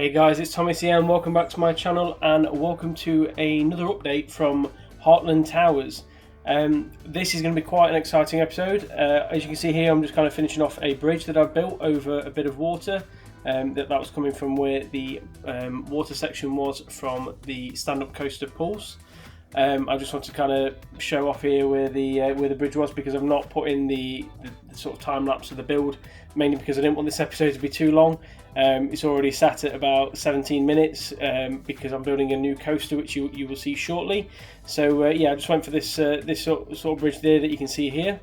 Hey guys, it's Thomas here and welcome back to my channel and welcome to another update from Heartland Towers. This is going to be quite an exciting episode. As you can see here, I'm just kind of finishing off a bridge that I've built over a bit of water. That was coming from where the water section was from the stand-up coaster pools. I just want to kind of show off here where the bridge was, because I've not put in the sort of time lapse of the build, mainly because I didn't want this episode to be too long. It's already sat at about 17 minutes because I'm building a new coaster, which you will see shortly. So yeah, I just went for this sort of bridge there that you can see here,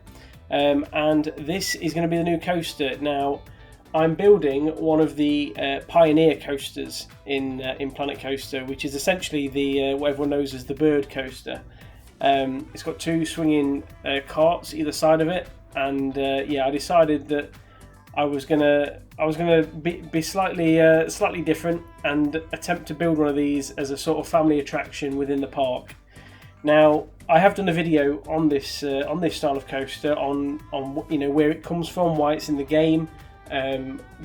and this is going to be the new coaster. Now, I'm building one of the Pioneer coasters in Planet Coaster, which is essentially the what everyone knows as the bird coaster. It's got two swinging carts either side of it, and yeah, I decided that I was gonna be slightly different and attempt to build one of these as a sort of family attraction within the park. Now, I have done a video on this style of coaster, on you know, where it comes from, why it's in the game,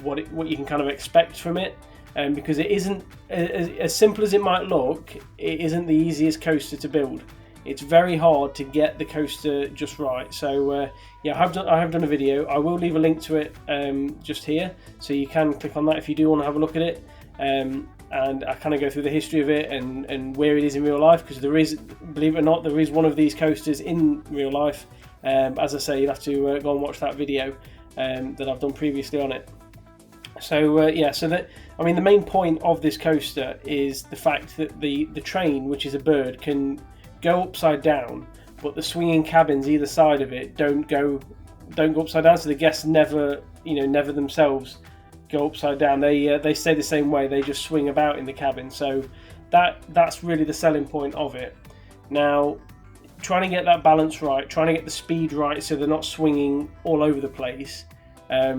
what you can kind of expect from it, because it isn't as simple as it might look. It isn't the easiest coaster to build. It's very hard to get the coaster just right. So yeah, I have done a video. I will leave a link to it just here, so you can click on that if you do want to have a look at it. And I kind of go through the history of it and where it is in real life, because there is, believe it or not, there is one of these coasters in real life. As I say, you'll have to go and watch that video that I've done previously on it. So yeah, so that, I mean, the main point of this coaster is the fact that the train, which is a bird, can go upside down, but the swinging cabins either side of it don't go upside down, so the guests never themselves go upside down. They stay the same way. They just swing about in the cabin. So that's really the selling point of it. Now, trying to get that balance right, trying to get the speed right so they're not swinging all over the place,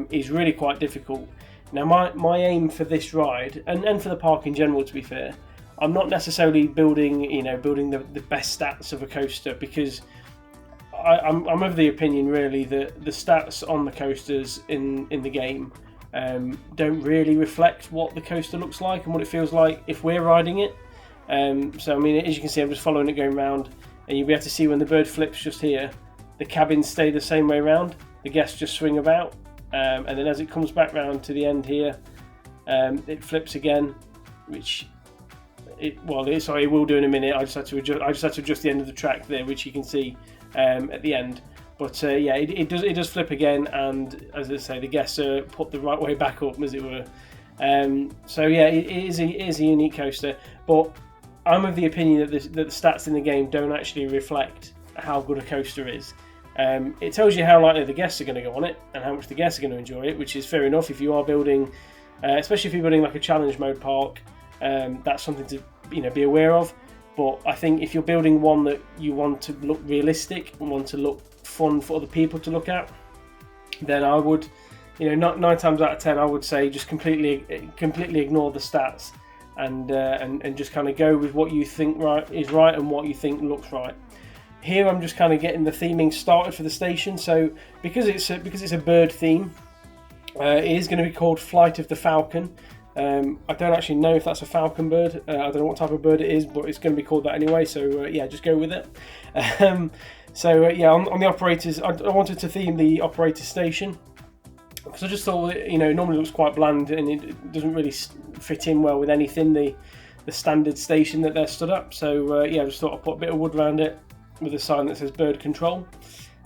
is really quite difficult. Now, my aim for this ride, and for the park in general, to be fair, I'm not necessarily building the best stats of a coaster, because I'm of the opinion really that the stats on the coasters in the game don't really reflect what the coaster looks like and what it feels like if we're riding it. So I mean, as you can see, I'm just following it going round, and you'll be able to see when the bird flips just here, the cabins stay the same way round, the guests just swing about, and then as it comes back round to the end here, it flips again, which it will do in a minute. I just had to adjust the end of the track there, which you can see at the end. But yeah, it does flip again, and as I say, the guests are put the right way back up, as it were. So yeah, it is a unique coaster, but I'm of the opinion that the stats in the game don't actually reflect how good a coaster is. It tells you how likely the guests are going to go on it and how much the guests are going to enjoy it, which is fair enough if you are building, especially if you're building like a challenge mode park. That's something to be aware of. But I think if you're building one that you want to look realistic and want to look fun for other people to look at, then I would, not 9 times out of 10, I would say just completely ignore the stats and just kind of go with what you think is right and what you think looks right. Here I'm just kind of getting the theming started for the station. So because it's a bird theme, it is going to be called Flight of the Falcon. I don't actually know if that's a falcon bird. I don't know what type of bird it is, but it's going to be called that anyway. So yeah, just go with it. Yeah, on the operators, I wanted to theme the operator station, because I just thought it normally looks quite bland and it doesn't really fit in well with anything, the standard station that they're stood up. So yeah, I just thought I'd put a bit of wood around it with a sign that says bird control.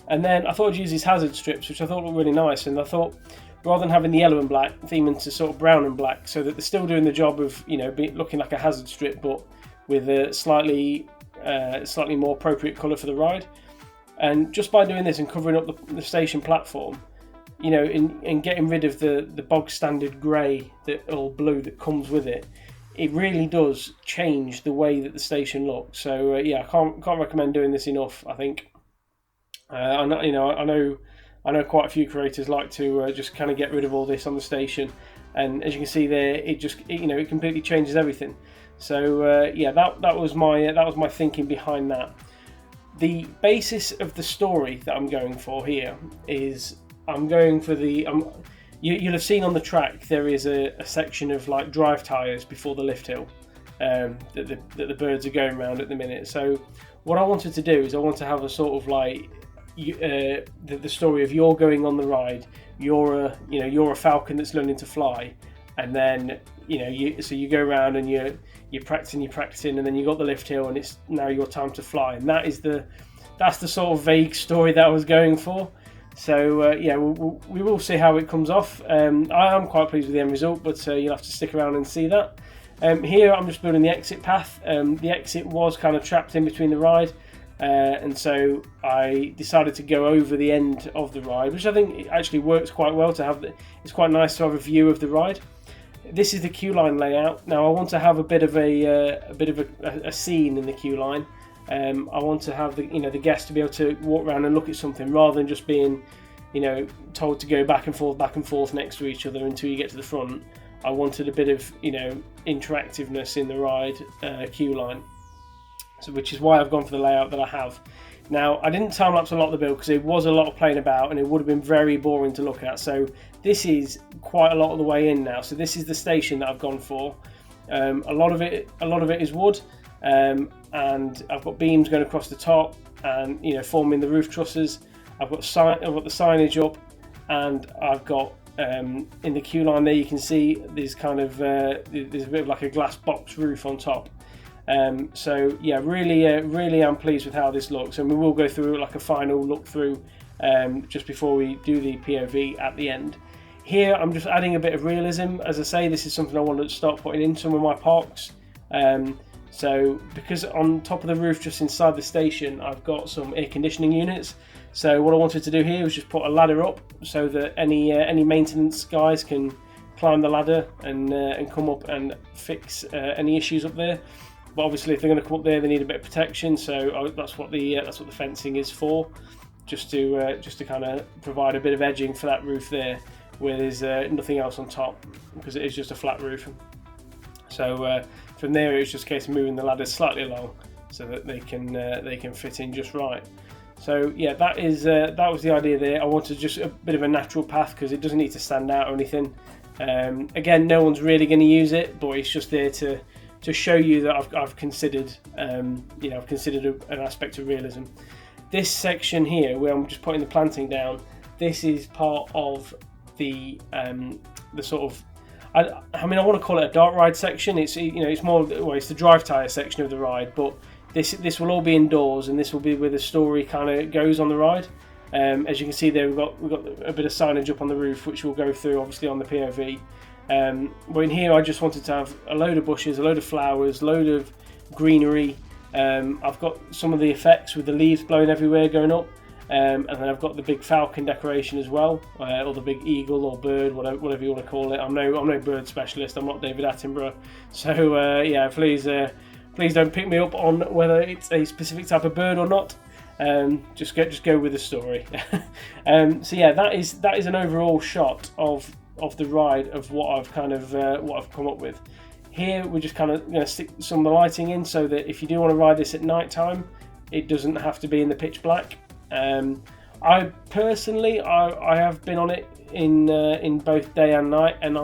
And then I thought I'd use these hazard strips, which I thought looked really nice. And I thought, rather than having the yellow and black, theming to sort of brown and black, so that they're still doing the job of looking like a hazard strip, but with a slightly more appropriate colour for the ride. And just by doing this and covering up the station platform, and getting rid of the bog standard grey or blue that comes with it, it really does change the way that the station looks. So yeah, I can't recommend doing this enough, I think. I know quite a few creators like to just kind of get rid of all this on the station, and as you can see there, it completely changes everything. So yeah, that was my thinking behind that. The basis of the story that I'm going for here is I'm going for you'll have seen on the track there is a section of like drive tyres before the lift hill that the birds are going around at the minute. So what I wanted to do is I want to have a sort of like the story of you're going on the ride, you're a falcon that's learning to fly, and then you go around and you're practicing, and then you got the lift hill, and it's now your time to fly, and that's the sort of vague story that I was going for. So we will see how it comes off. I am quite pleased with the end result, but you'll have to stick around and see that. Here I'm just building the exit path. The exit was kind of trapped in between the ride, and so I decided to go over the end of the ride, which I think actually works quite well to have. It's quite nice to have a view of the ride. This is the queue line layout. Now I want to have a bit of a scene in the queue line. I want to have the guests to be able to walk around and look at something rather than just being told to go back and forth next to each other until you get to the front. I wanted a bit of interactiveness in the ride queue line, so which is why I've gone for the layout that I have. Now I didn't time lapse a lot of the build because it was a lot of playing about and it would have been very boring to look at. So this is quite a lot of the way in now. So this is the station that I've gone for. A lot of it is wood, and I've got beams going across the top and forming the roof trusses. I've got the signage up, and I've got in the queue line there you can see there's there's a bit of like a glass box roof on top. So yeah, really I'm pleased with how this looks, and we will go through like a final look through just before we do the POV at the end. Here I'm just adding a bit of realism. As I say, this is something I wanted to start putting in some of my parks. So because on top of the roof just inside the station I've got some air conditioning units, so what I wanted to do here was just put a ladder up so that any maintenance guys can climb the ladder and come up and fix any issues up there. But obviously if they're going to come up there they need a bit of protection, so that's what the fencing is for, just to kind of provide a bit of edging for that roof there where there's nothing else on top, because it is just a flat roof. So from there it's just a case of moving the ladders slightly along so that they can fit in just right. So yeah, that was the idea there. I wanted just a bit of a natural path because it doesn't need to stand out or anything. Again, no one's really going to use it, but it's just there to show you that I've considered an aspect of realism. This section here where I'm just putting the planting down, this is part of the sort of, I mean I want to call it a dark ride section. It's it's the drive tyre section of the ride, but this will all be indoors, and this will be where the story kind of goes on the ride. As you can see there, we've got a bit of signage up on the roof, which we'll go through obviously on the POV. But in here I just wanted to have a load of bushes, a load of flowers, a load of greenery. I've got some of the effects with the leaves blowing everywhere going up, and then I've got the big falcon decoration as well, or the big eagle or bird, whatever you want to call it. I'm no bird specialist. I'm not David Attenborough, so yeah, please don't pick me up on whether it's a specific type of bird or not. Just go with the story. So yeah, that is an overall shot of the ride of what I've come up with. Here we're just kind of going to stick some of the lighting in so that if you do want to ride this at night time, it doesn't have to be in the pitch black. I personally have been on it in both day and night, and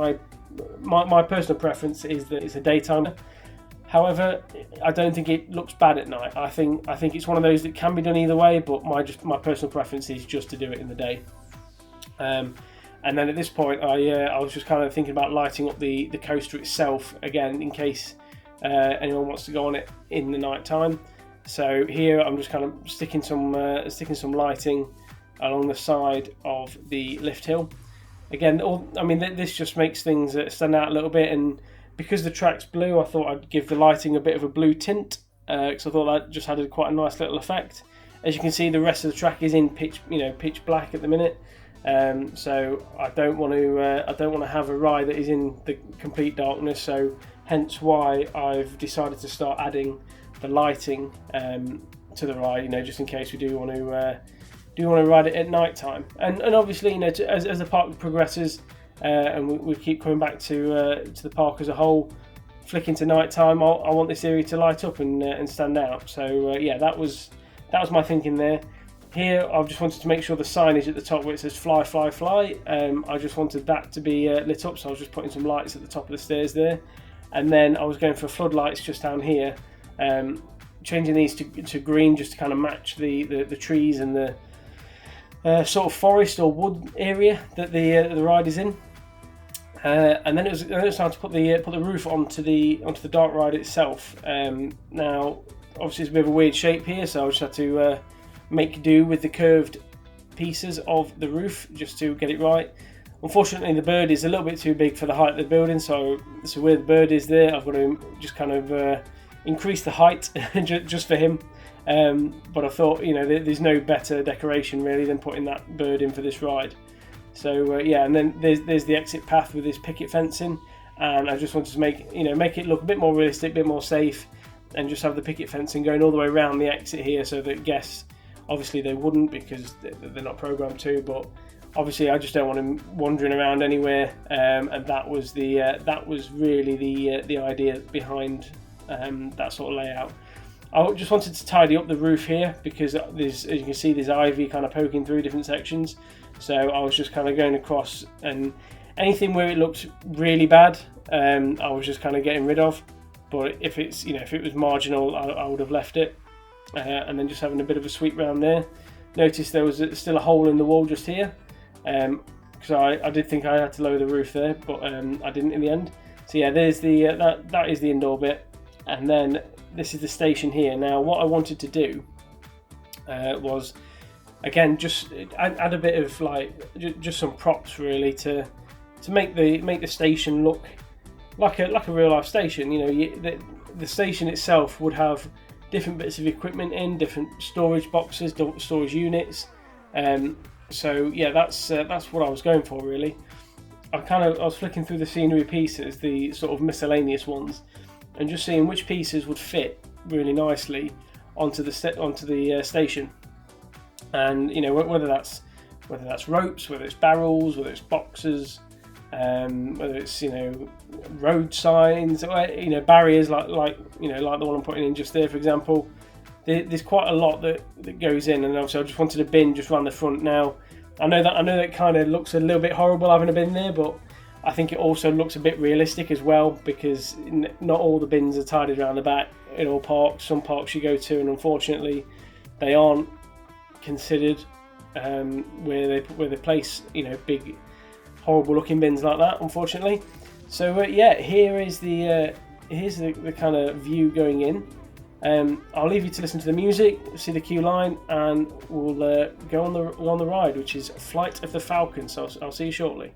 my personal preference is that it's a daytime. However, I don't think it looks bad at night. I think it's one of those that can be done either way, but my personal preference is just to do it in the day. And then at this point, I was just kind of thinking about lighting up the coaster itself again, in case anyone wants to go on it in the night time. So here I'm just kind of sticking some lighting along the side of the lift hill. Again, this just makes things stand out a little bit, and because the track's blue, I thought I'd give the lighting a bit of a blue tint, because I thought that just had quite a nice little effect. As you can see, the rest of the track is in pitch black at the minute, so I don't want to have a ride that is in the complete darkness. So hence why I've decided to start adding the lighting to the ride, just in case we do want to ride it at night time. And obviously, as the park progresses. And we keep coming back to the park as a whole, flicking to night time, I want this area to light up and stand out. So yeah, that was my thinking there. Here I've just wanted to make sure the signage at the top where it says fly fly fly, I just wanted that to be lit up, so I was just putting some lights at the top of the stairs there. And then I was going for floodlights just down here, changing these to green just to kind of match the trees and the sort of forest or wood area that the ride is in. And then it was time to put the roof onto the dark ride itself. Now, obviously, it's a bit of a weird shape here, so I just had to make do with the curved pieces of the roof just to get it right. Unfortunately, the bird is a little bit too big for the height of the building, so where the bird is there, I've got to just kind of increase the height just for him. But I thought, you know, there's no better decoration really than putting that bird in for this ride. So yeah, and then there's the exit path with this picket fencing, and I just wanted to make it look a bit more realistic, a bit more safe, and just have the picket fencing going all the way around the exit here, so that guests, obviously they wouldn't because they're not programmed to, but obviously I just don't want them wandering around anywhere, and that was really the idea behind that sort of layout. I just wanted to tidy up the roof here because as you can see, there's ivy kind of poking through different sections. So I was just kind of going across, and anything where it looked really bad, I was just kind of getting rid of. But if it was marginal, I would have left it. And then just having a bit of a sweep round there. Notice there was still a hole in the wall just here, because I did think I had to lower the roof there, but I didn't in the end. So yeah, there's that is the indoor bit, and then this is the station here. Now, what I wanted to do was, again, just add a bit of just some props really to make the station look like a real life station. You know, the station itself would have different bits of equipment in, different storage boxes, storage units. So yeah, that's what I was going for really. I was flicking through the scenery pieces, the sort of miscellaneous ones, and just seeing which pieces would fit really nicely onto the station. And you know, whether that's ropes, whether it's barrels, whether it's boxes, whether it's road signs, or barriers like the one I'm putting in just there, for example. There's quite a lot that goes in, and obviously I just wanted a bin just around the front. Now I know that it kind of looks a little bit horrible having a bin there, but I think it also looks a bit realistic as well, because not all the bins are tidied around the back in all parks. Some parks you go to, and unfortunately they aren't considered where they place big horrible looking bins like that, unfortunately. So yeah, here's the kind of view going in. I'll leave you to listen to the music, see the queue line, and we'll go on the ride, which is Flight of the Falcon. So I'll see you shortly.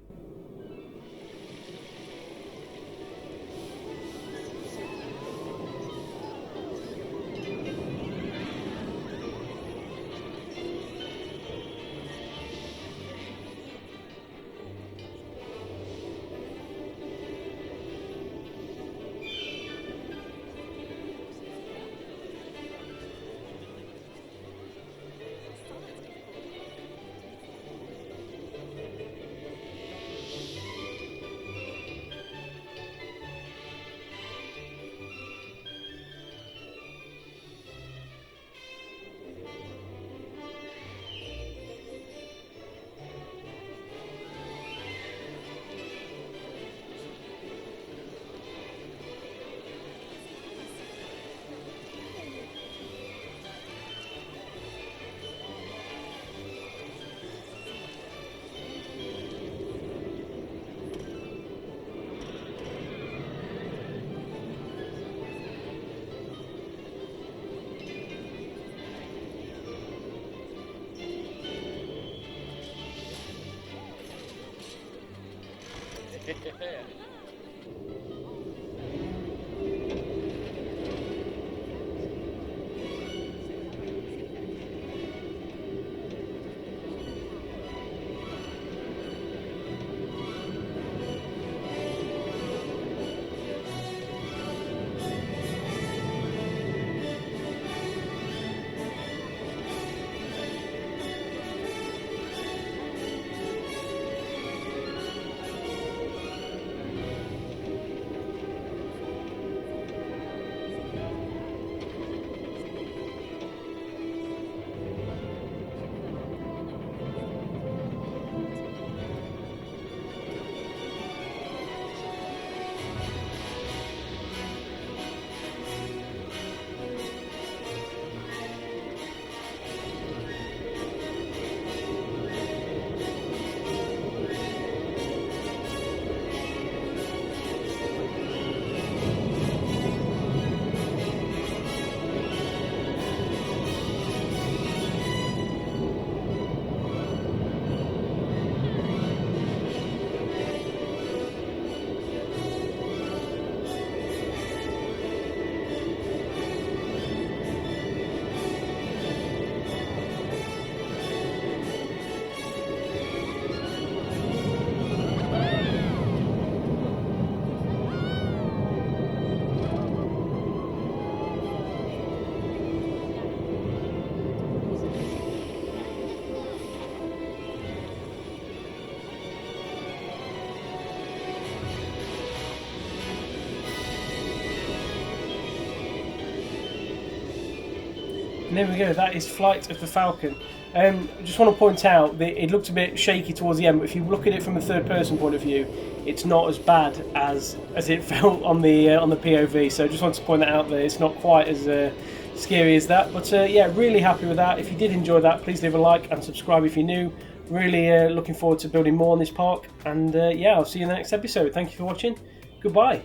And there we go, that is Flight of the Falcon. I just want to point out that it looked a bit shaky towards the end, but if you look at it from a third person point of view, it's not as bad as it felt on the POV. So I just wanted to point that out there. It's not quite as scary as that, but yeah, really happy with that. If you did enjoy that, please leave a like and subscribe if you're new. Really looking forward to building more on this park, and yeah, I'll see you in the next episode. Thank you for watching. Goodbye.